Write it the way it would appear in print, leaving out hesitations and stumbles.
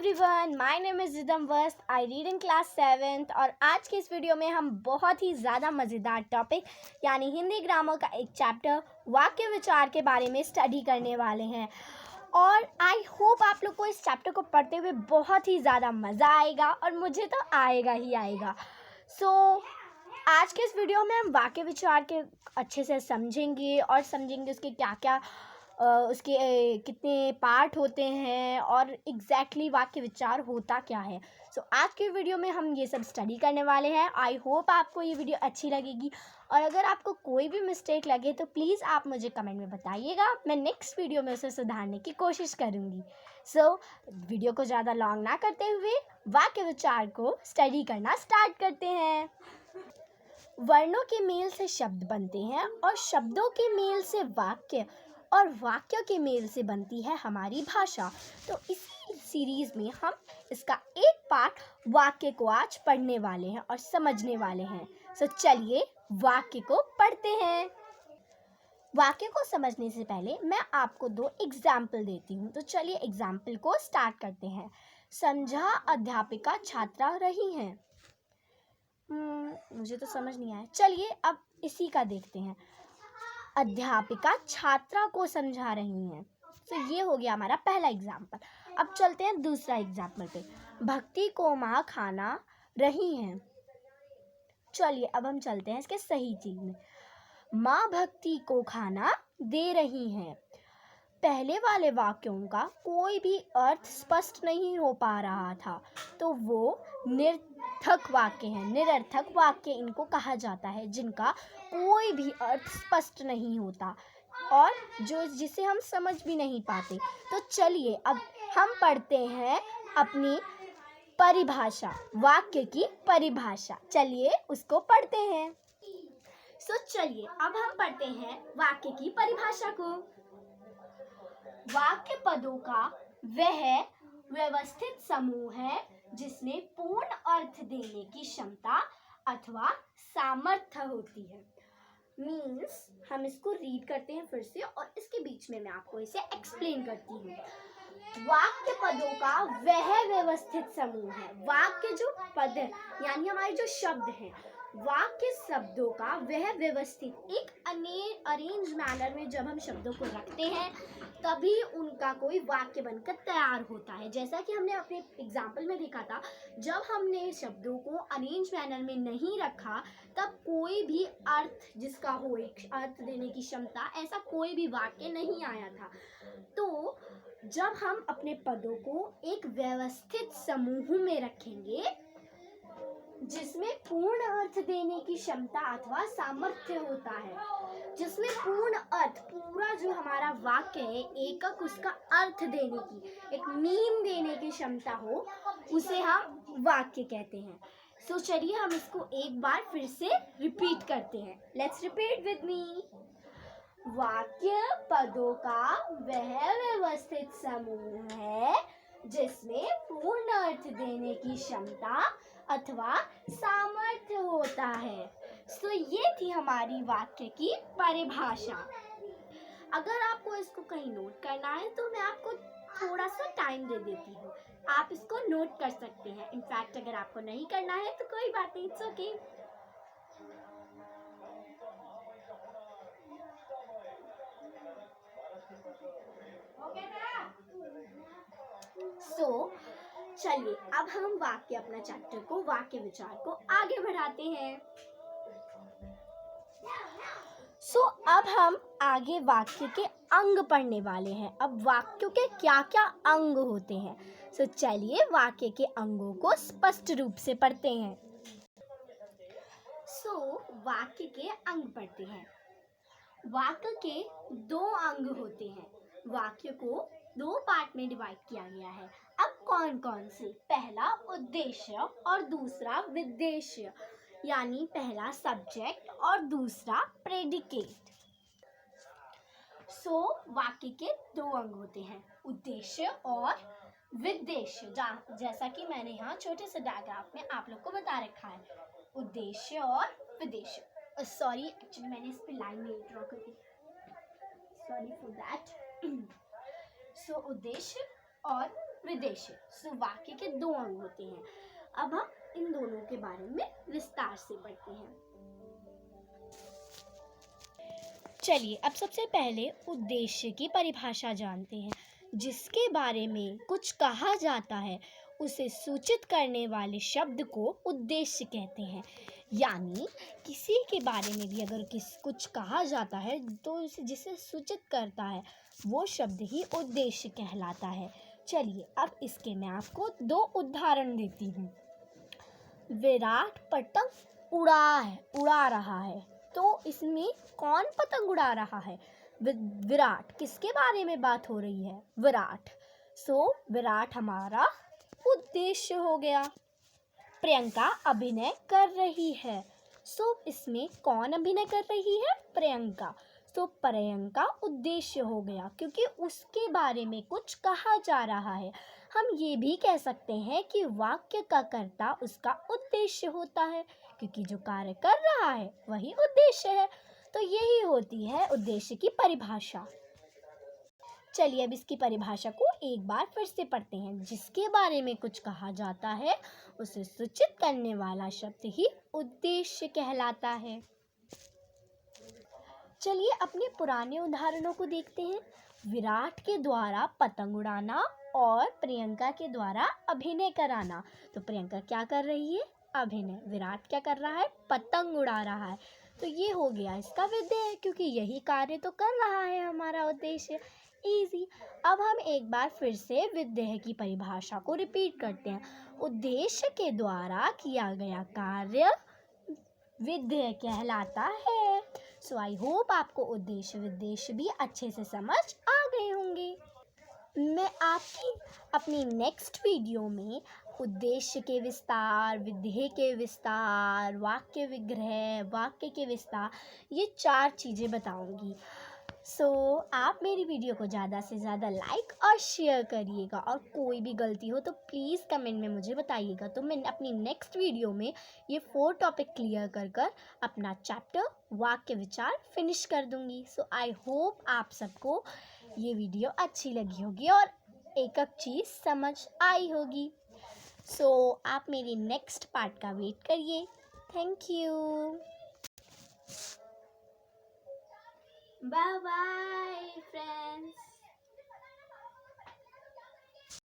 Everyone, my name is Ridham वस्त। I read in class 7th और आज के इस वीडियो में हम बहुत ही ज़्यादा मज़ेदार टॉपिक यानी हिंदी ग्रामर का एक चैप्टर वाक्य विचार के बारे में स्टडी करने वाले हैं। और आई होप आप लोग को इस चैप्टर को पढ़ते हुए बहुत ही ज़्यादा मज़ा आएगा और मुझे तो आएगा ही आएगा। आज के इस वीडियो में हम वाक्य विचार के अच्छे से समझेंगे और समझेंगे उसके क्या क्या उसके कितने पार्ट होते हैं और एग्जैक्टली वाक्य विचार होता क्या है। आज के वीडियो में हम ये सब स्टडी करने वाले हैं। आई होप आपको ये वीडियो अच्छी लगेगी और अगर आपको कोई भी मिस्टेक लगे तो प्लीज़ आप मुझे कमेंट में बताइएगा, मैं नेक्स्ट वीडियो में उसे सुधारने की कोशिश करूँगी। वीडियो को ज़्यादा लॉन्ग ना करते हुए वाक्य विचार को स्टडी करना स्टार्ट करते हैं। वर्णों के मेल से शब्द बनते हैं और शब्दों के मेल से वाक्य और वाक्य के मेल से बनती है हमारी भाषा। तो इसी सीरीज़ में हम इसका एक पार्ट वाक्य को आज पढ़ने वाले हैं और समझने वाले हैं। चलिए वाक्य को पढ़ते हैं। वाक्य को समझने से पहले मैं आपको 2 एग्जाम्पल देती हूँ। तो चलिए एग्जाम्पल को स्टार्ट करते हैं। समझा अध्यापिका छात्रा रही हैं। मुझे तो समझ नहीं आया। चलिए अब इसी का देखते हैं। अध्यापिका छात्रा को समझा रही हैं। ये हो गया हमारा पहला एग्जाम्पल। अब चलते हैं दूसरा एग्जाम्पल पे। भक्ति को माँ खाना रही हैं। चलिए अब हम चलते हैं इसके सही चीज में। माँ भक्ति को खाना दे रही हैं। पहले वाले वाक्यों का कोई भी अर्थ स्पष्ट नहीं हो पा रहा था, तो वो निरर्थक वाक्य हैं। निरर्थक वाक्य इनको कहा जाता है जिनका कोई भी अर्थ स्पष्ट नहीं होता और जिसे हम समझ भी नहीं पाते। तो चलिए अब हम पढ़ते हैं अपनी परिभाषा, वाक्य की परिभाषा। चलिए उसको पढ़ते हैं। चलिए अब हम पढ़ते हैं वाक्य की परिभाषा को। वाक्य पदों का वह व्यवस्थित समूह है जिसमें पूर्ण अर्थ देने की क्षमता अथवा सामर्थ्य होती है। मीन्स हम इसको रीड करते हैं फिर से और इसके बीच में मैं आपको इसे एक्सप्लेन करती हूँ। वाक्य पदों का वह व्यवस्थित समूह है। वाक्य जो पद यानी हमारे जो शब्द हैं, वाक्य शब्दों का वह व्यवस्थित एक अरेंज मैनर में जब हम शब्दों को रखते हैं तभी उनका कोई वाक्य बनकर तैयार होता है। जैसा कि हमने अपने एग्जाम्पल में देखा था, जब हमने शब्दों को अरेंज मैनर में नहीं रखा तब कोई भी अर्थ जिसका हो एक अर्थ देने की क्षमता, ऐसा कोई भी वाक्य नहीं आया था। तो जब हम अपने पदों को एक व्यवस्थित समूह में रखेंगे जिसमें पूर्ण अर्थ देने की क्षमता अथवा सामर्थ्य होता है, जिसमें पूर्ण अर्थ, पूरा जो हमारा वाक्य है एकक उसका अर्थ देने की, एक मीन देने की क्षमता हो, उसे हम वाक्य कहते हैं। चलिए हम इसको एक बार फिर से रिपीट करते हैं। Let's repeat with me. वाक्य पदों का वह व्यवस्थित समूह है जिसमें पूर्ण अर्थ देने की क्षमता अथवा सामर्थ्य होता है। ये थी हमारी वाक्य की परिभाषा। अगर आपको इसको कहीं नोट करना है तो मैं आपको थोड़ा सा टाइम दे देती हूँ, आप इसको नोट कर सकते हैं। इनफैक्ट अगर आपको नहीं करना है तो कोई बात नहीं, इट्स ओके। चलिए अब हम अपना चैप्टर को, वाक्य विचार को आगे बढ़ाते हैं। अब हम आगे वाक्य के अंग पढ़ने वाले हैं। अब वाक्यों के क्या क्या अंग होते हैं, चलिए वाक्य के अंगों को स्पष्ट रूप से पढ़ते हैं। वाक्य के अंग पढ़ते हैं। वाक्य के 2 अंग होते हैं। वाक्य को 2 पार्ट में डिवाइड किया गया है। अब कौन कौन से? पहला उद्देश्य और दूसरा विदेश्य, यानी पहला सब्जेक्ट और दूसरा प्रेडिकेट। वाक्य के 2 अंग होते हैं, उद्देश्य और विदेश्य। जैसा कि मैंने यहाँ छोटे से डायग्राफ में आप लोग को बता रखा है, उद्देश्य और विदेश्य। सॉरी, एक्चुअली मैंने इस पे लाइन नहीं ड्रॉ कर दी, सॉरी फॉर दैट। उद्देश्य और विदेश्य। सो वाक्य के दो अंग होते हैं। अब हम इन दोनों के बारे में विस्तार से पढ़ते हैं। चलिए अब सबसे पहले उद्देश्य की परिभाषा जानते हैं। जिसके बारे में कुछ कहा जाता है उसे सूचित करने वाले शब्द को उद्देश्य कहते हैं। यानी किसी के बारे में भी अगर कुछ कहा जाता है तो जिसे सूचित करता है वो शब्द ही उद्देश्य कहलाता है। चलिए अब इसके मैं आपको दो उदाहरण देती हूँ। विराट पतंग उड़ा रहा है। तो इसमें कौन पतंग उड़ा रहा है? विराट। किसके बारे में बात हो रही है? विराट। सो विराट हमारा उद्देश्य हो गया। प्रियंका अभिनय कर रही है। सो इसमें कौन अभिनय कर रही है? प्रियंका। तो प्रियंका उद्देश्य हो गया क्योंकि उसके बारे में कुछ कहा जा रहा है। हम ये भी कह सकते हैं कि वाक्य का कर्ता उसका उद्देश्य होता है क्योंकि जो कार्य कर रहा है वही उद्देश्य है। तो यही होती है उद्देश्य की परिभाषा। चलिए अब इसकी परिभाषा को एक बार फिर से पढ़ते हैं। जिसके बारे में कुछ कहा जाता है उसे सूचित करने वाला शब्द ही उद्देश्य कहलाता है। चलिए अपने पुराने उदाहरणों को देखते हैं। विराट के द्वारा पतंग उड़ाना और प्रियंका के द्वारा अभिनय कराना। तो प्रियंका क्या कर रही है? अभिनय। विराट क्या कर रहा है? पतंग उड़ा रहा है। तो ये हो गया इसका विधेय क्योंकि यही कार्य तो कर रहा है हमारा उद्देश्य। इजी। अब हम एक बार फिर से विधेय की परिभाषा को रिपीट करते हैं। उद्देश्य के द्वारा किया गया कार्य विधेय कहलाता है। सो आई होप आपको उद्देश्य विधेय भी अच्छे से समझ आ गए होंगे। मैं आपकी अपनी नेक्स्ट वीडियो में उद्देश्य के विस्तार, विधेय के विस्तार, वाक्य विग्रह, वाक्य के विस्तार, ये 4 चीज़ें बताऊंगी। सो आप मेरी वीडियो को ज़्यादा से ज़्यादा लाइक और शेयर करिएगा और कोई भी गलती हो तो प्लीज़ कमेंट में मुझे बताइएगा। तो मैं अपनी नेक्स्ट वीडियो में ये 4 टॉपिक क्लियर कर अपना चैप्टर वाक्य विचार फिनिश कर दूँगी। सो आई होप आप सबको ये वीडियो अच्छी लगी होगी और एक चीज़ समझ आई होगी। सो आप मेरी नेक्स्ट पार्ट का वेट करिए। Thank you. Bye bye friends.